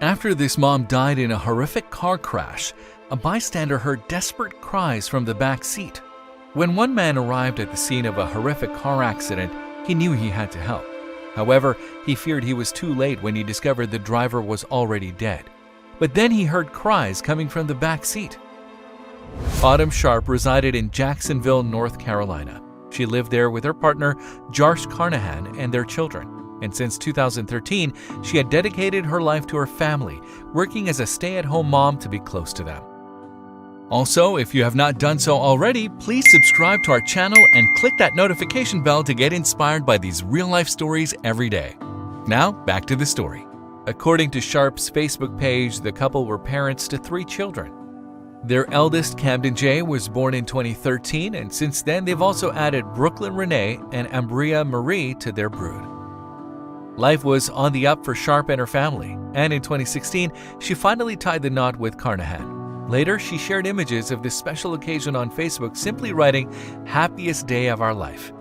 After this mom died in a horrific car crash, a bystander heard desperate cries from the back seat. When one man arrived at the scene of a horrific car accident, he knew he had to help. However, he feared he was too late when he discovered the driver was already dead. But then he heard cries coming from the back seat. Autumn Sharp resided in Jacksonville, North Carolina. She lived there with her partner, Josh Carnahan, and their children. And since 2013, she had dedicated her life to her family, working as a stay-at-home mom to be close to them. Also, if you have not done so already, please subscribe to our channel and click that notification bell to get inspired by these real-life stories every day. Now, back to the story. According to Sharp's Facebook page, the couple were parents to 3 children. Their eldest, Camden J., was born in 2013, and since then they've also added Brooklyn Renee and Ambria Marie to their brood. Life was on the up for Sharp and her family, and in 2016, she finally tied the knot with Carnahan. Later, she shared images of this special occasion on Facebook, simply writing, "Happiest day of our life."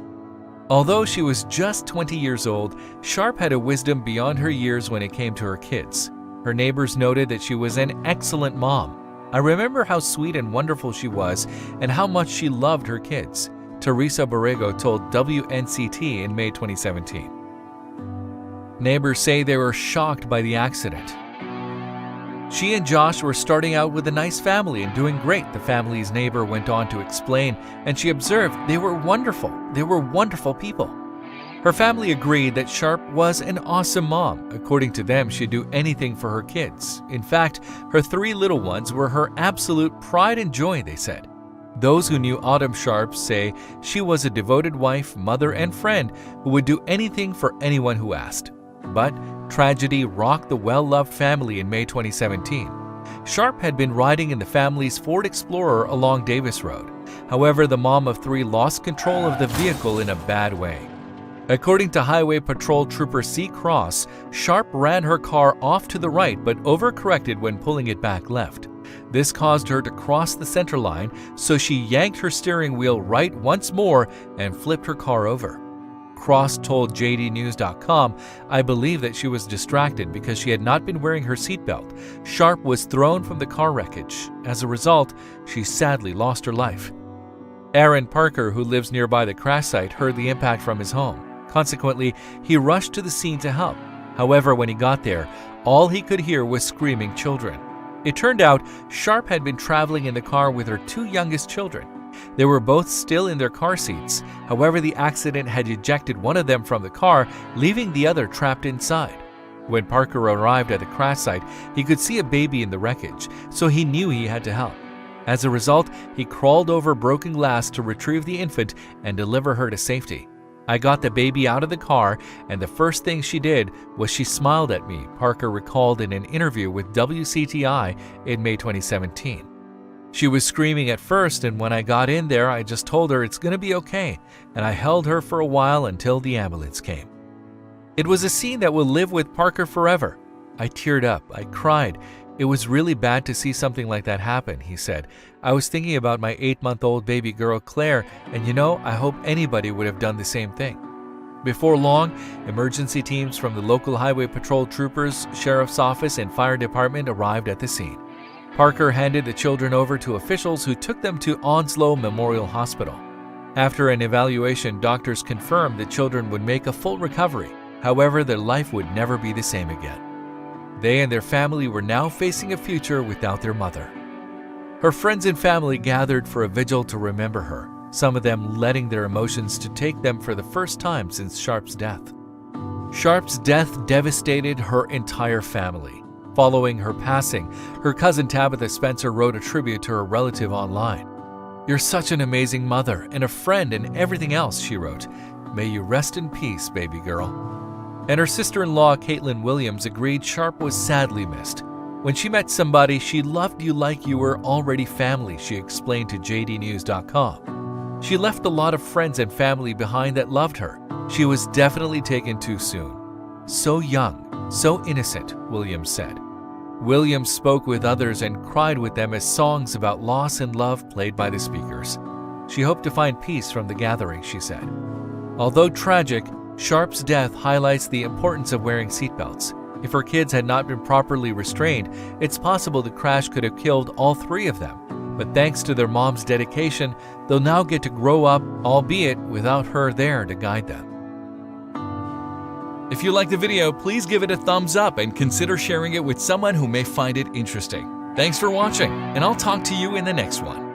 Although she was just 20 years old, Sharp had a wisdom beyond her years when it came to her kids. Her neighbors noted that she was an excellent mom. "I remember how sweet and wonderful she was and how much she loved her kids," Teresa Borrego told WNCT in May 2017. Neighbors say they were shocked by the accident. "She and Josh were starting out with a nice family and doing great," the family's neighbor went on to explain, and she observed they were wonderful. They were wonderful people. Her family agreed that Sharp was an awesome mom. According to them, she'd do anything for her kids. In fact, her 3 little ones were her absolute pride and joy, they said. Those who knew Autumn Sharp say she was a devoted wife, mother, and friend who would do anything for anyone who asked. But tragedy rocked the well-loved family in May 2017. Sharp had been riding in the family's Ford Explorer along Davis Road. However, the mom of 3 lost control of the vehicle in a bad way. According to Highway Patrol Trooper C. Cross, Sharp ran her car off to the right but overcorrected when pulling it back left. This caused her to cross the center line, so she yanked her steering wheel right once more and flipped her car over. Cross told JDnews.com, "I believe that she was distracted because she had not been wearing her seatbelt. Sharp was thrown from the car wreckage. As a result, she sadly lost her life." Aaron Parker, who lives nearby the crash site, heard the impact from his home. Consequently, he rushed to the scene to help. However, when he got there, all he could hear was screaming children. It turned out Sharp had been traveling in the car with her 2 youngest children. They were both still in their car seats. However, the accident had ejected one of them from the car, leaving the other trapped inside. When Parker arrived at the crash site, he could see a baby in the wreckage, so he knew he had to help. As a result, he crawled over broken glass to retrieve the infant and deliver her to safety. "I got the baby out of the car, and the first thing she did was she smiled at me," Parker recalled in an interview with WCTI in May 2017. "She was screaming at first, and when I got in there, I just told her it's going to be okay, and I held her for a while until the ambulance came." It was a scene that will live with Parker forever. "I teared up. I cried. It was really bad to see something like that happen," he said. "I was thinking about my 8-month-old baby girl, Claire, and I hope anybody would have done the same thing." Before long, emergency teams from the local highway patrol troopers, sheriff's office, and fire department arrived at the scene. Parker handed the children over to officials who took them to Onslow Memorial Hospital. After an evaluation, doctors confirmed the children would make a full recovery. However, their life would never be the same again. They and their family were now facing a future without their mother. Her friends and family gathered for a vigil to remember her, some of them letting their emotions to take them for the first time since Sharp's death. Sharp's death devastated her entire family. Following her passing, her cousin Tabitha Spencer wrote a tribute to her relative online. "You're such an amazing mother and a friend and everything else," she wrote. "May you rest in peace, baby girl." And her sister-in-law, Caitlin Williams, agreed Sharp was sadly missed. "When she met somebody, she loved you like you were already family," she explained to JDnews.com. "She left a lot of friends and family behind that loved her. She was definitely taken too soon. So young, so innocent," Williams said. Williams spoke with others and cried with them as songs about loss and love played by the speakers. She hoped to find peace from the gathering, she said. Although tragic, Sharp's death highlights the importance of wearing seatbelts. If her kids had not been properly restrained, it's possible the crash could have killed all three of them. But thanks to their mom's dedication, they'll now get to grow up, albeit without her there to guide them. If you liked the video, please give it a thumbs up and consider sharing it with someone who may find it interesting. Thanks for watching, and I'll talk to you in the next one.